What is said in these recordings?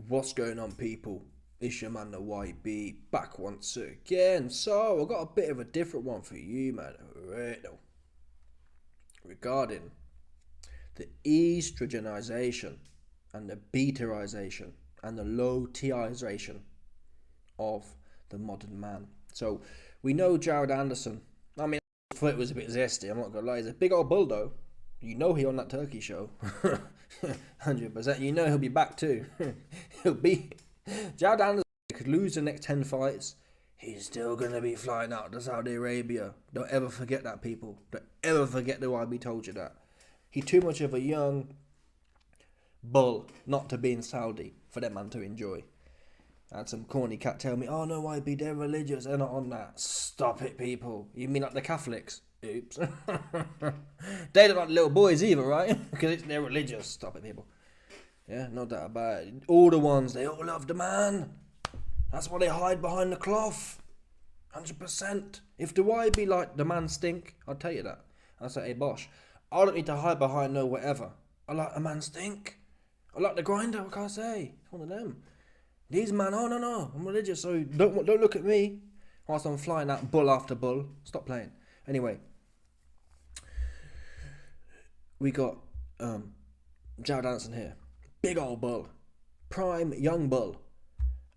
What's going on, people? It's your man the YB back once again. So I got a bit of a different one for you, man. Regarding the estrogenization and the betaization and the low Tization of the modern man. So we know Jared Anderson. I mean, I thought it was a bit zesty. I'm not gonna lie. He's a big old bull though. You know he on that turkey show. 100%. You know he'll be back too. he'll be... Jared Anderson could lose the next 10 fights. He's still going to be flying out to Saudi Arabia. Don't ever forget that, people. Don't ever forget the YB told you that. He's too much of a young bull not to be in Saudi for that man to enjoy. I had some corny cat tell me, oh no, YB, they're religious. They're not on that. Stop it, people. You mean like the Catholics? Oops. They look like little boys either, right? Because they're religious. Stop it, people. Yeah, no doubt about it. All the ones, they all love the man. That's why they hide behind the cloth. 100%. If the YB like the man stink, I'll tell you that. I'll say, hey, Bosh, I don't need to hide behind no whatever. I like the man stink. I like the grinder, what can I say? It's one of them. These man, oh no, I'm religious, so don't look at me whilst I'm flying out bull after bull. Stop playing. Anyway, we got Jared Anderson here. Big old bull. Prime young bull.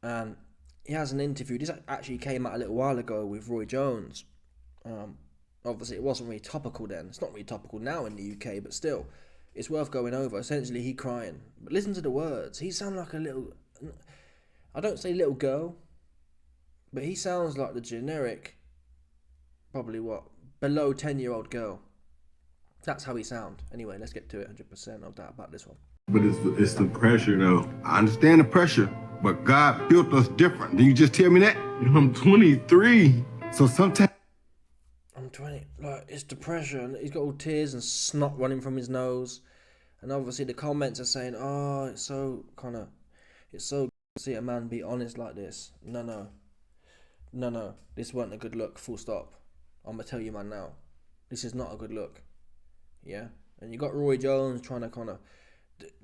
And he has an interview. This actually came out a little while ago with Roy Jones. Obviously, it wasn't really topical then. It's not really topical now in the UK, but still, it's worth going over. Essentially, he crying. But listen to the words. He sounds like a little... I don't say little girl, but he sounds like the generic, probably what, below 10-year-old girl. That's how he sound. Anyway, let's get to it. 100%. No doubt about this one. But it's the pressure, though. I understand the pressure, but God built us different. Did you just tell me that? I'm 23. So sometimes... I'm 20. Like, it's the pressure. And he's got all tears and snot running from his nose. And obviously the comments are saying, oh, it's so good to see a man be honest like this. No. This wasn't a good look, full stop. I'm going to tell you, man, now. This is not a good look. Yeah? And you got Roy Jones trying to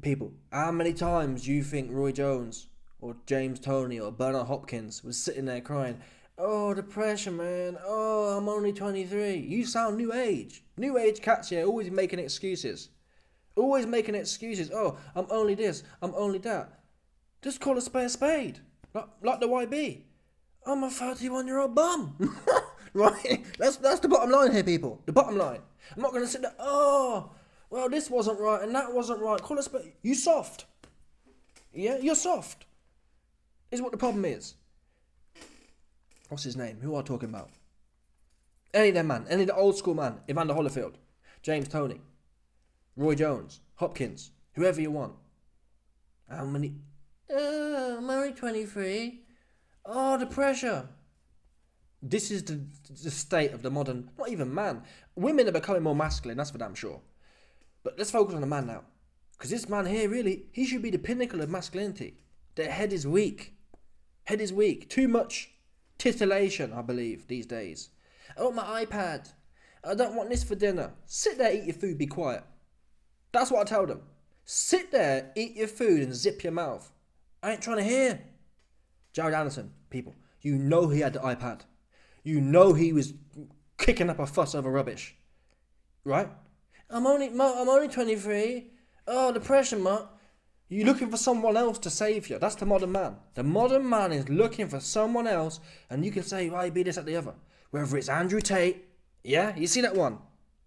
people, how many times do you think Roy Jones or James Toney or Bernard Hopkins was sitting there crying, oh, the pressure, man, oh, I'm only 23. You sound new age cats here, always making excuses, oh, I'm only this, I'm only that. Just call a spade, like the YB. I'm a 31-year-old bum. Right? That's the bottom line here, people. The bottom line. I'm not going to sit there, oh, well, this wasn't right and that wasn't right. Call us, but you soft. Yeah, you're soft. Is what the problem is. What's his name? Who are I talking about? Any of them, man. Any of the old school man. Evander Holyfield. James Toney. Roy Jones. Hopkins. Whoever you want. How many? I'm only 23. Oh, the pressure. This is the state of the modern, not even man. Women are becoming more masculine, that's for damn sure. But let's focus on the man now. Because this man here, really, he should be the pinnacle of masculinity. Their head is weak. Too much titillation, I believe, these days. I want my iPad. I don't want this for dinner. Sit there, eat your food, be quiet. That's what I tell them. Sit there, eat your food, and zip your mouth. I ain't trying to hear. Jared Anderson, people, you know he had the iPad. You know he was kicking up a fuss over rubbish. Right? I'm only 23. Oh, the pressure, Mark. You're looking for someone else to save you. That's the modern man. The modern man is looking for someone else, and you can say, why be this, at the other. Whether it's Andrew Tate, yeah, you see that one?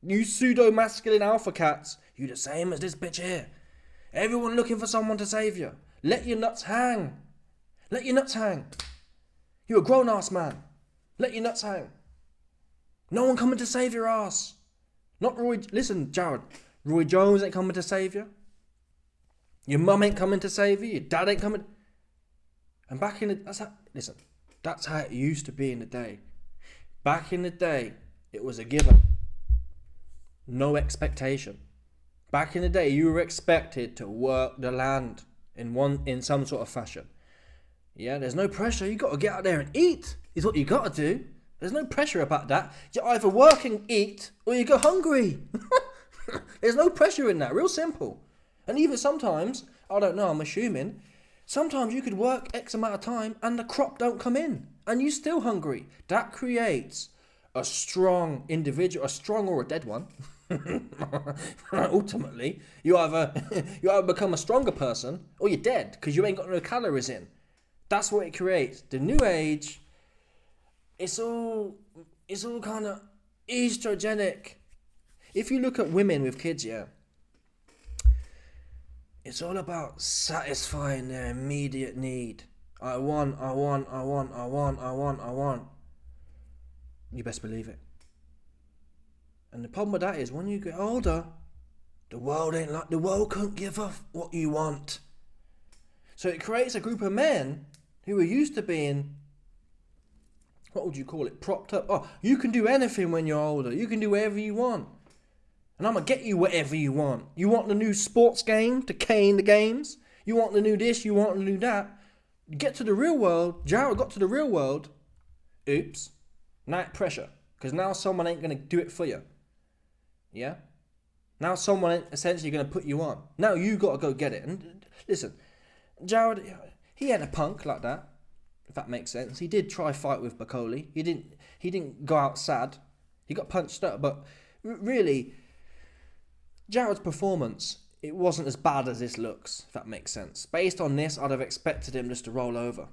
You pseudo-masculine alpha cats, you the same as this bitch here. Everyone looking for someone to save you. Let your nuts hang. You're a grown-ass man. Let your nuts hang. No one coming to save your ass. Not Roy. Listen, Jared. Roy Jones ain't coming to save you. Your mum ain't coming to save you. Your dad ain't coming. And back in the... That's how it used to be in the day. Back in the day, it was a given. No expectation. Back in the day, you were expected to work the land in some sort of fashion. Yeah, there's no pressure. You got to get out there and eat. Is what you got to do. There's no pressure about that. You either work and eat or you go hungry. There's no pressure in that. Real simple. And even sometimes, I don't know, I'm assuming, Sometimes you could work X amount of time and the crop don't come in and you're still hungry. That creates a strong individual, a strong or a dead one. Ultimately, you either become a stronger person or you're dead because you ain't got no calories in. That's what it creates. The new age, it's all kind of estrogenic. If you look at women with kids, yeah, it's all about satisfying their immediate need. I want. You best believe it. And the problem with that is when you get older, the world can't give off what you want. So it creates a group of men who are used to being, what would you call it, propped up. Oh, you can do anything when you're older. You can do whatever you want. And I'm going to get you whatever you want. You want the new sports game to cane the games? You want the new this, you want the new that? Get to the real world. Jared got to the real world. Oops. Now pressure. Because now someone ain't going to do it for you. Yeah? Now someone ain't essentially going to put you on. Now you got to go get it. And listen, Jared, he ain't a punk like that. If that makes sense. He did try fight with Bacoli. He didn't go out sad. He got punched up. But really, Jared's performance, it wasn't as bad as this looks, if that makes sense. Based on this, I'd have expected him just to roll over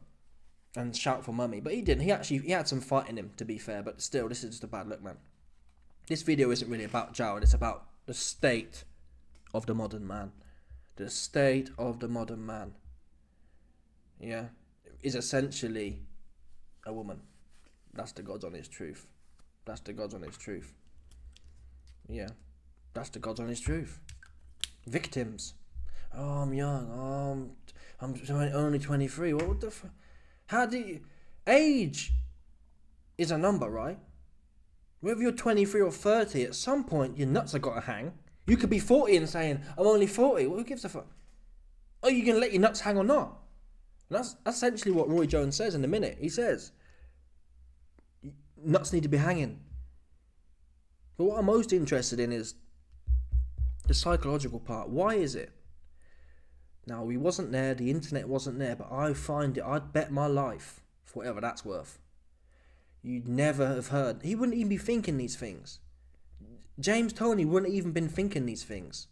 and shout for mummy. But he didn't. He had some fight in him, to be fair. But still, this is just a bad look, man. This video isn't really about Jared. It's about the state of the modern man. The state of the modern man. Yeah. Is essentially a woman. That's the God's honest truth. That's the God's honest truth. Yeah. That's the God's honest truth. Victims. Oh, I'm young. Oh, I'm only 23. What the fuck? How do you... Age is a number, right? Whether you're 23 or 30, at some point your nuts have got to hang. You could be 40 and saying, I'm only 40. Well, who gives a fuck? Are you going to let your nuts hang or not? And that's essentially what Roy Jones says in a minute. He says, nuts need to be hanging. But what I'm most interested in is the psychological part. Why is it? Now, we wasn't there, the internet wasn't there, but I find it, I'd bet my life, for whatever that's worth, you'd never have heard. He wouldn't even be thinking these things. James Toney wouldn't even been thinking these things.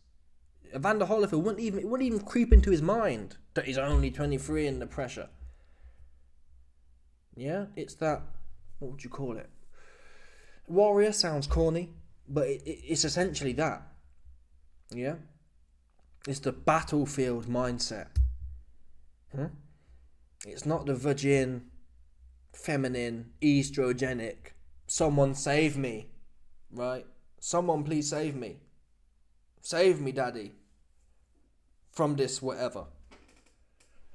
Evander Holyfield wouldn't even creep into his mind that he's only 23 and the pressure. Yeah, it's that, what would you call it? Warrior sounds corny, but it's essentially that. Yeah? It's the battlefield mindset. It's not the virgin, feminine, estrogenic, someone save me, right? Someone please save me. Save me, daddy, from this whatever.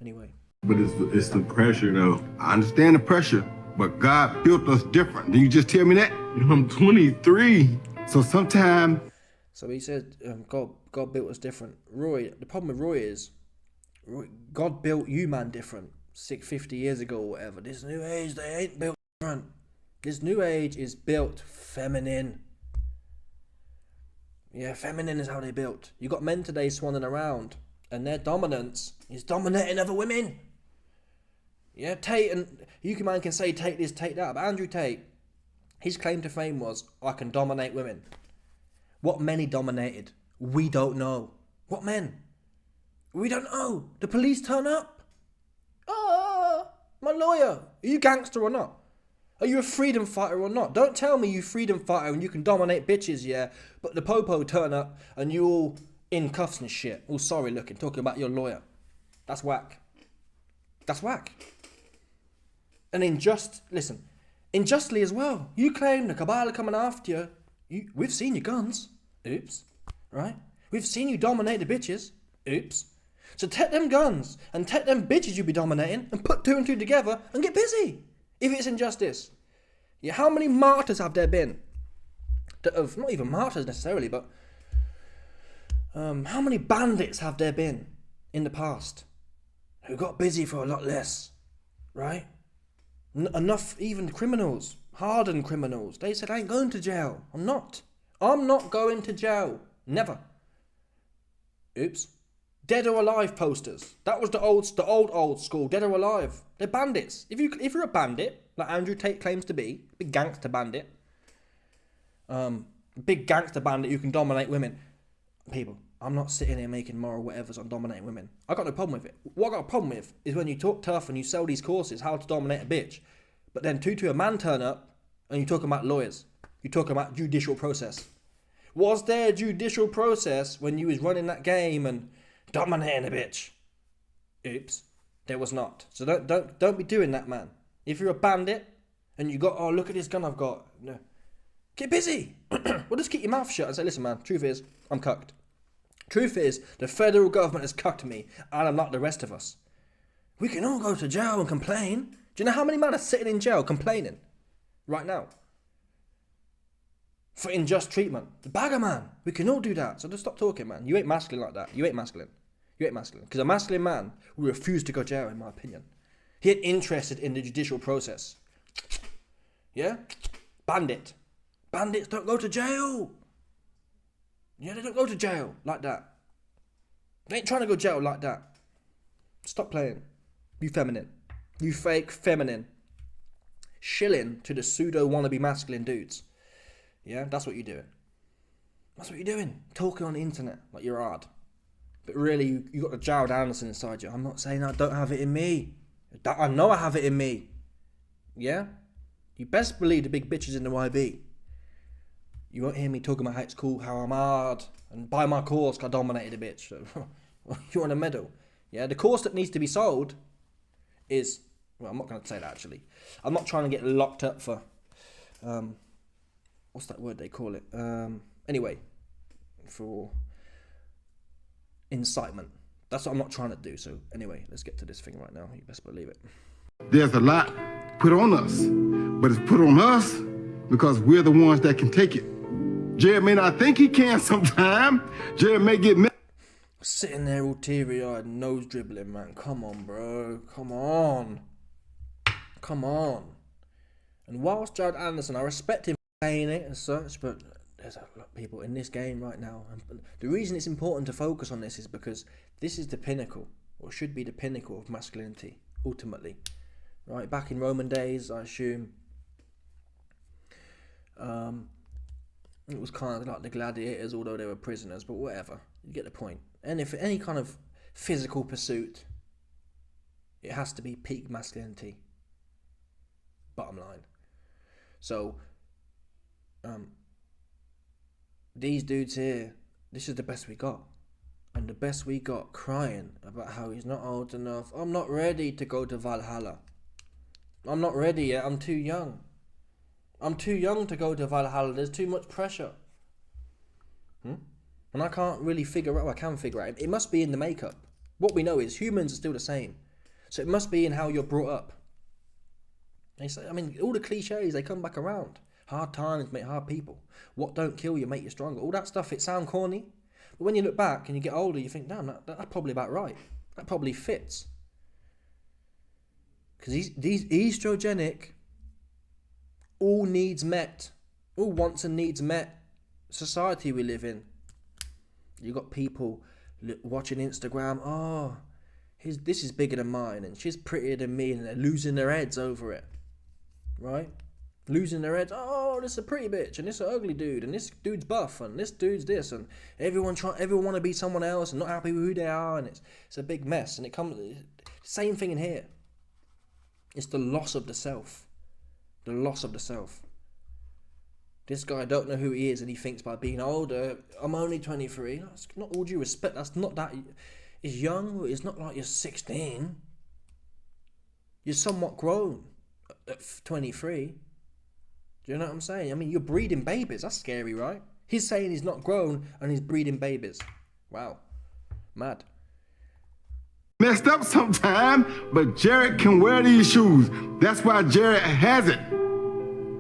Anyway. But it's the pressure, though. I understand the pressure, but God built us different. Did you just tell me that? I'm 23. So sometimes... So he said, God built us different. Roy, the problem with Roy is, God built you, man, different. 50 years ago or whatever. This new age, they ain't built different. This new age is built feminine. Yeah, feminine is how they built. You got men today swanning around, and their dominance is dominating other women. Yeah, Tate, and man can say take this, take that, but Andrew Tate, his claim to fame was, I can dominate women. What men he dominated, we don't know. What men? We don't know. The police turn up. My lawyer, are you gangster or not? Are you a freedom fighter or not? Don't tell me you freedom fighter and you can dominate bitches, yeah, but the popo turn up and you all in cuffs and shit, all sorry looking, talking about your lawyer. That's whack. That's whack. And injustly as well. You claim the cabal are coming after you. We've seen your guns. Oops. Right? We've seen you dominate the bitches. Oops. So take them guns and take them bitches you be dominating and put two and two together and get busy. If it's injustice. Yeah, how many martyrs have there been? That have, not even martyrs necessarily, but how many bandits have there been in the past who got busy for a lot less, right? Enough even criminals, hardened criminals. They said, I ain't going to jail. I'm not going to jail. Never. Oops. Dead or alive posters. That was the old school. Dead or alive. They're bandits. If you're a bandit, like Andrew Tate claims to be, big gangster bandit, who can dominate women. People, I'm not sitting here making moral whatevers on dominating women. I got no problem with it. What I got a problem with is when you talk tough and you sell these courses, how to dominate a bitch, but then to a man turn up and you talk about lawyers. You talk about judicial process. Was there a judicial process when you was running that game and dominating a bitch? Oops, there was not. So don't be doing that, man. If you're a bandit and you got, oh, look at this gun I've got. No. Get busy. Well, just keep your mouth shut and say, listen, man, truth is, I'm cucked. Truth is, the federal government has cucked me, and I'm not the rest of us. We can all go to jail and complain. Do you know how many men are sitting in jail complaining right now for unjust treatment? The bagger, man. We can all do that. So just stop talking, man. You ain't masculine like that. You ain't masculine. Because a masculine man will refuse to go to jail, in my opinion. He ain't interested in the judicial process. Yeah? Bandit. Bandits don't go to jail. Yeah, they don't go to jail like that. They ain't trying to go to jail like that. Stop playing. You feminine. You fake feminine. Shilling to the pseudo wannabe masculine dudes. Yeah, that's what you're doing. That's what you're doing. Talking on the internet like you're hard. But really, you got the Gerald Anderson inside you. I'm not saying I don't have it in me. I know I have it in me. Yeah? You best believe the big bitches in the YB. You won't hear me talking about how it's cool, how I'm hard, and buy my course, 'cause I dominated a bitch. You want a medal? Yeah, the course that needs to be sold is, well, I'm not going to say that actually. I'm not trying to get locked up for, what's that word they call it? Anyway, for incitement. That's what I'm not trying to do. So anyway, let's get to this thing right now. You best believe it. There's a lot put on us, but it's put on us because we're the ones that can take it. Jared may not think he can sometime. Jared may get sitting there all teary-eyed, nose dribbling, man. Come on, bro. Come on. And whilst Gerald Anderson, I respect him for saying it and such, but there's a lot of people in this game right now. And the reason it's important to focus on this is because this is the pinnacle, or should be the pinnacle of masculinity, ultimately. Right, back in Roman days, I assume, it was kind of like the gladiators, although they were prisoners, but whatever. You get the point. And if any kind of physical pursuit, it has to be peak masculinity. Bottom line. So, these dudes here, this is the best we got. And the best we got crying about how he's not old enough. I'm not ready to go to Valhalla. I'm not ready yet. I'm too young. I'm too young to go to Valhalla. There's too much pressure. And I can't really figure out. I can figure out. It must be in the makeup. What we know is humans are still the same. So it must be in how you're brought up. They say, I mean, all the cliches, they come back around. Hard times make hard people. What don't kill you make you stronger. All that stuff, it sounds corny. But when you look back and you get older, you think, damn, that's probably about right. That probably fits. Because these estrogenic, all needs met, all wants and needs met society we live in. You got people watching Instagram, oh, this is bigger than mine, and she's prettier than me, and they're losing their heads over it. Right? Losing their heads, oh, this is a pretty bitch, and this is an ugly dude, and this dude's buff, and this dude's this, and everyone want to be someone else and not happy with who they are, and it's a big mess. And it comes, same thing in here. It's the loss of the self. The loss of the self. This guy don't know who he is, and he thinks by being older, I'm only 23. That's not all due respect. That's not that. It's young, but it's not like you're 16. You're somewhat grown at 23. Do you know what I'm saying? I mean, you're breeding babies. That's scary, right? He's saying he's not grown and he's breeding babies. Wow. Mad. Messed up sometime, but Jared can wear these shoes. That's why Jared has it.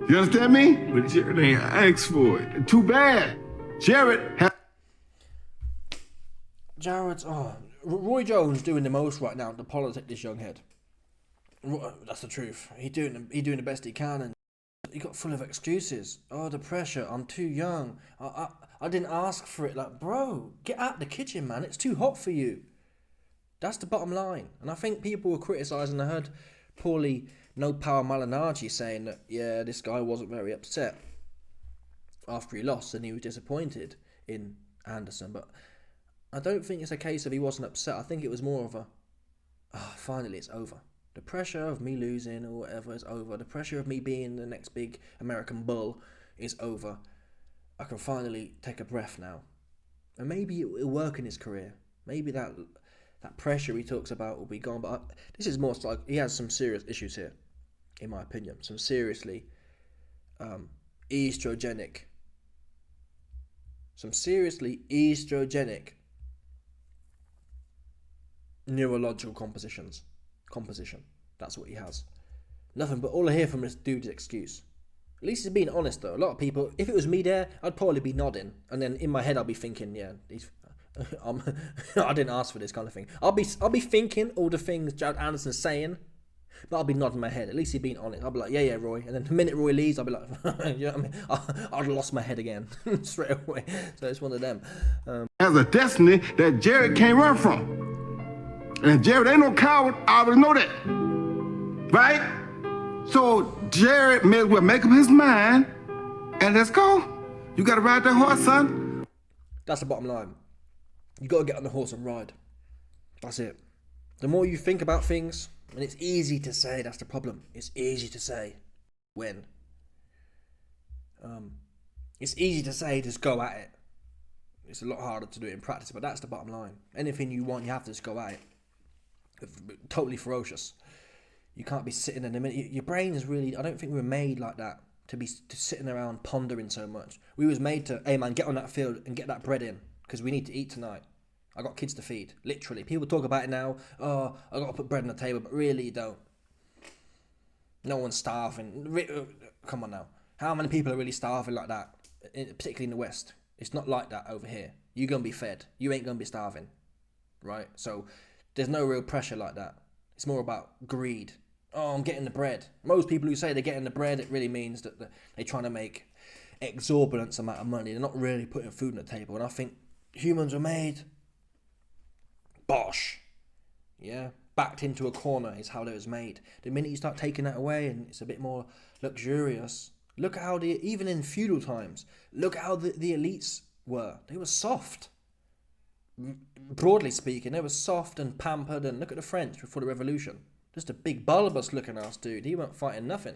You understand me? But Jared ain't asked for it. Too bad. Jared's Roy Jones doing the most right now to politic this young head. That's the truth. He doing the best he can, and he got full of excuses. Oh, the pressure. I'm too young. I didn't ask for it. Like, bro, get out the kitchen, man. It's too hot for you. That's the bottom line. And I think people were criticising, I heard poorly No Power Malignaggi saying that, yeah, this guy wasn't very upset after he lost and he was disappointed in Anderson. But I don't think it's a case of he wasn't upset. I think it was more of a, finally it's over. The pressure of me losing or whatever is over. The pressure of me being the next big American bull is over. I can finally take a breath now. And maybe it'll work in his career. Maybe that pressure he talks about will be gone. But this is more like he has some serious issues here, in my opinion. Some seriously estrogenic. Some seriously estrogenic neurological composition. That's what he has. Nothing but all I hear from this dude's excuse. At least he's being honest though. A lot of people, if it was me there, I'd probably be nodding, and then in my head I'll be thinking, yeah, I didn't ask for this kind of thing. I'll be thinking all the things Jared Anderson's saying, but I'll be nodding my head. At least he's being honest. I'll be like, yeah, Roy. And then the minute Roy leaves, I'll be like, you know what I mean? I'd have lost my head again straight away. So it's one of them. Has a destiny that Jared can't run from. And Jared ain't no coward. I already know that. Right? So Jared may as well make up his mind and let's go. You got to ride that horse, son. That's the bottom line. You got to get on the horse and ride. That's it. The more you think about things, and it's easy to say, that's the problem. It's easy to say when. It's easy to say, just go at it. It's a lot harder to do it in practice, but that's the bottom line. Anything you want, you have to just go at it. Totally ferocious. You can't be sitting in a minute. Your brain is really, I don't think we were made like that, to be sitting around pondering so much. We was made to, hey man, get on that field and get that bread in, because we need to eat tonight. I got kids to feed, literally. People talk about it now, oh, I got to put bread on the table, but really you don't. No one's starving. Come on now. How many people are really starving like that, particularly in the West? It's not like that over here. You're going to be fed. You ain't going to be starving, right? So there's no real pressure like that. It's more about greed. Oh, I'm getting the bread. Most people who say they're getting the bread, it really means that they're trying to make exorbitant amount of money. They're not really putting food on the table. And I think humans were made, bosh, yeah, backed into a corner is how they was made. The minute you start taking that away and it's a bit more luxurious, look at how even in feudal times, look at how the elites were. They were soft. Broadly speaking, they were soft and pampered. And look at the French before the revolution. Just a big bulbous looking ass dude. He weren't fighting nothing,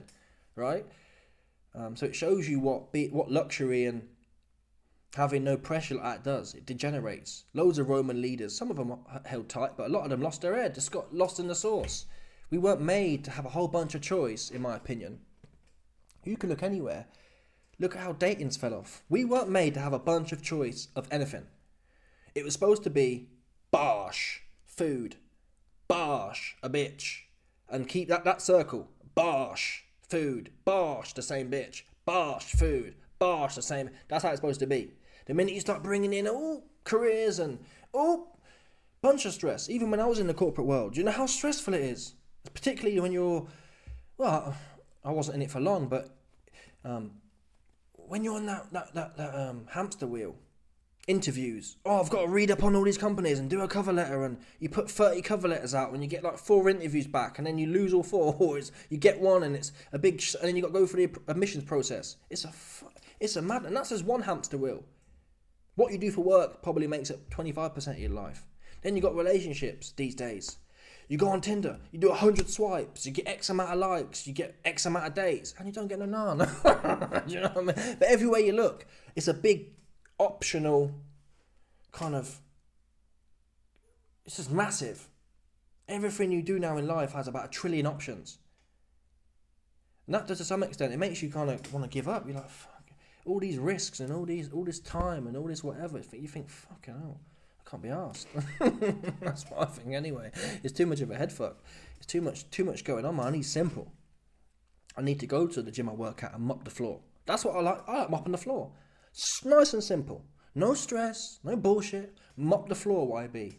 right? So it shows you what luxury and having no pressure like that does. It degenerates. Loads of Roman leaders, some of them held tight, but a lot of them lost their head. Just got lost in the sauce. We weren't made to have a whole bunch of choice, in my opinion. You can look anywhere. Look at how datings fell off. We weren't made to have a bunch of choice of anything. It was supposed to be bosh, food, bosh, a bitch, and keep that circle. Bosh, food, bosh, the same bitch, bosh, food, bosh, the same. That's how it's supposed to be. The minute you start bringing in careers and bunch of stress. Even when I was in the corporate world, do you know how stressful it is? Particularly when you're, well, I wasn't in it for long, but when you're on that hamster wheel. Interviews. Oh, I've got to read up on all these companies and do a cover letter, and you put 30 cover letters out and you get like 4 interviews back, and then you lose all 4, or you get one and it's a big, and then you got to go through the admissions process. It's a madness, and that's just one hamster wheel. What you do for work probably makes up 25% of your life. Then you got relationships these days. You go on Tinder, you do 100 swipes, you get X amount of likes, you get X amount of dates, and you don't get no none. Do you know what I mean? But everywhere you look, it's a big optional kind of, it's just massive. Everything you do now in life has about 1 trillion options. And that does, to some extent, it makes you kind of want to give up. You're like, fuck, all these risks and all this time and all this whatever. You think, fucking hell, I can't be arsed. That's what I think anyway. It's too much of a head fuck. It's too much going on, man. I need simple. I need to go to the gym I work at and mop the floor. That's what I like. I like mopping the floor. Nice and simple. No stress, no bullshit. Mop the floor, YB.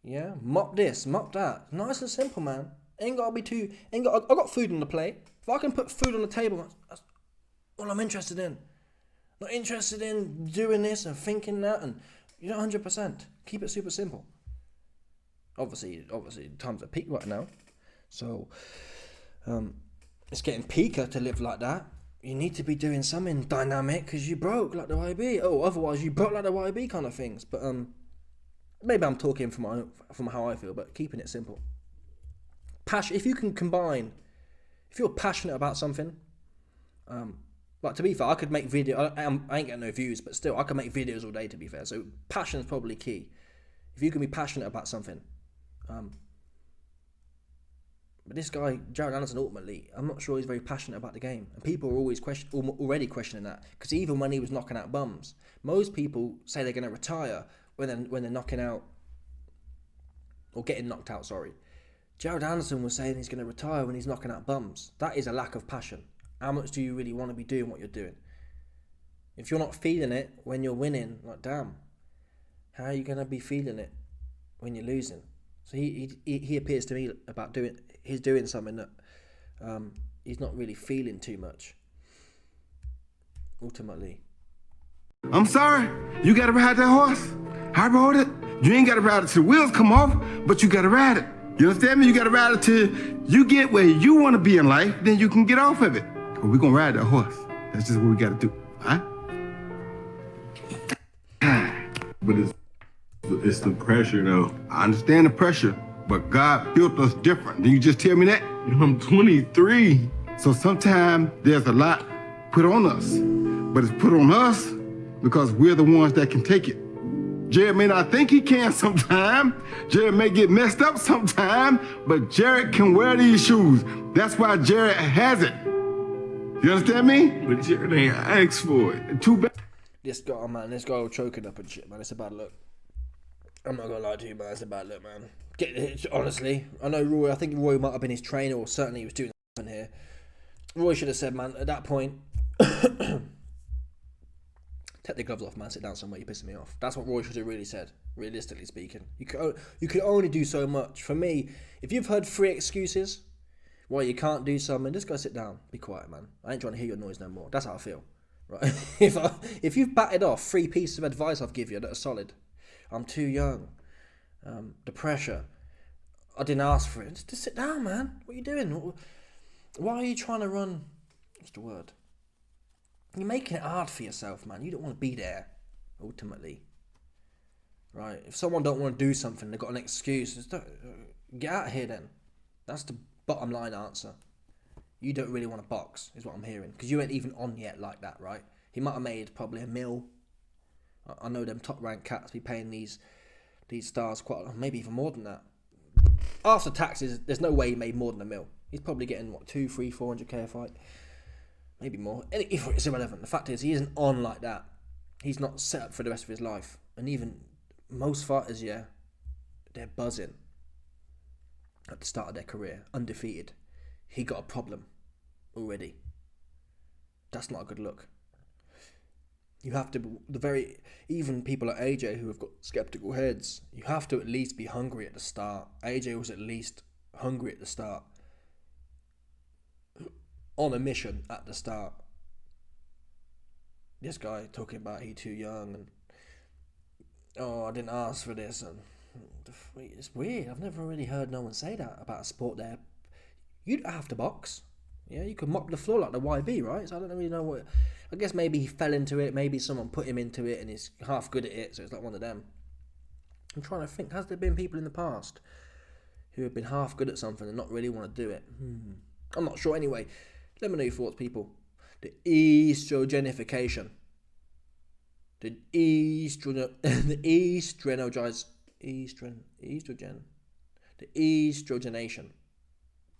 Yeah, mop this, mop that. Nice and simple, man. Ain't gotta be too. I got food on the plate. If I can put food on the table, that's all I'm interested in. Not interested in doing this and thinking that, and 100%. Keep it super simple. Obviously, times are peak right now. So, it's getting peaker to live like that. You need to be doing something dynamic because you broke like the YB. Oh, otherwise you broke like the YB kind of things. But maybe I'm talking from how I feel, but keeping it simple. Passion. If you can combine, if you're passionate about something, like to be fair, I could make video. I ain't getting no views, but still, I can make videos all day. To be fair, so passion is probably key. If you can be passionate about something, but this guy, Jared Anderson, ultimately, I'm not sure he's very passionate about the game. And people are always already questioning that. Because even when he was knocking out bums, most people say they're going to retire when they're knocking out, or getting knocked out, sorry. Jared Anderson was saying he's going to retire when he's knocking out bums. That is a lack of passion. How much do you really want to be doing what you're doing? If you're not feeling it when you're winning, like damn, how are you going to be feeling it when you're losing? So he appears to me about he's doing something that he's not really feeling too much. Ultimately, I'm sorry, you gotta ride that horse. I rode it. You ain't gotta ride it till the wheels come off, but you gotta ride it. You understand me? You gotta ride it till you get where you wanna be in life, then you can get off of it. But we're gonna ride that horse. That's just what we gotta do, all right? But it's the pressure, though. I understand the pressure, but God built us different. Did you just tell me that? I'm 23. So sometimes there's a lot put on us, but it's put on us because we're the ones that can take it. Jared may not think he can sometime. Jared may get messed up sometime, but Jared can wear these shoes. That's why Jared has it. You understand me? But Jared ain't asked for it. Too bad. this guy was choking up and shit, man. It's a bad look. I'm not gonna lie to you, man. It's a bad look, man. Honestly, I know Roy. I think Roy might have been his trainer, or certainly he was doing something here. Roy should have said, man, at that point, take the gloves off, man. Sit down somewhere. You're pissing me off. That's what Roy should have really said. Realistically speaking, you can only do so much. For me, if you've heard 3 excuses why you can't do something, just go sit down. Be quiet, man. I ain't trying to hear your noise no more. That's how I feel, right? If you've batted off 3 pieces of advice I've given you that are solid, I'm too young. The pressure. I didn't ask for it. Just sit down, man. What are you doing? Why are you trying to run? What's the word? You're making it hard for yourself, man. You don't want to be there, ultimately. Right? If someone don't want to do something, they've got an excuse. Just get out of here then. That's the bottom line answer. You don't really want to box, is what I'm hearing. Because you ain't even on yet like that, right? He might have made probably $1 million. I know them top ranked cats be paying these stars maybe even more than that. After taxes, there's no way he made more than $1 million. He's probably getting 200, 300, 400k a fight, maybe more. It's irrelevant. The fact is, he isn't on like that. He's not set up for the rest of his life. And even most fighters, they're buzzing at the start of their career, undefeated. He got a problem already. That's not a good look. You have to, even people like AJ who have got skeptical heads, you have to at least be hungry at the start. AJ was at least hungry at the start. On a mission at the start. This guy talking about he too young and I didn't ask for this, and it's weird. I've never really heard no one say that about a sport there. You don't have to box. Yeah, you could mop the floor like the YB, right? So I don't really know what. I guess maybe he fell into it. Maybe someone put him into it and he's half good at it, so it's like one of them. I'm trying to think. Has there been people in the past who have been half good at something and not really want to do it? I'm not sure. Anyway, let me know your thoughts, people. The estrogenification. The estrogenation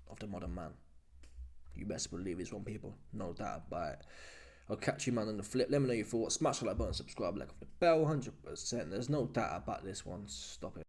of the modern man. You best believe this one, people. No doubt about it. I'll catch you, man, on the flip. Let me know your thoughts. Smash the like button, subscribe, like off the bell, 100%. There's no doubt about this one. Stop it.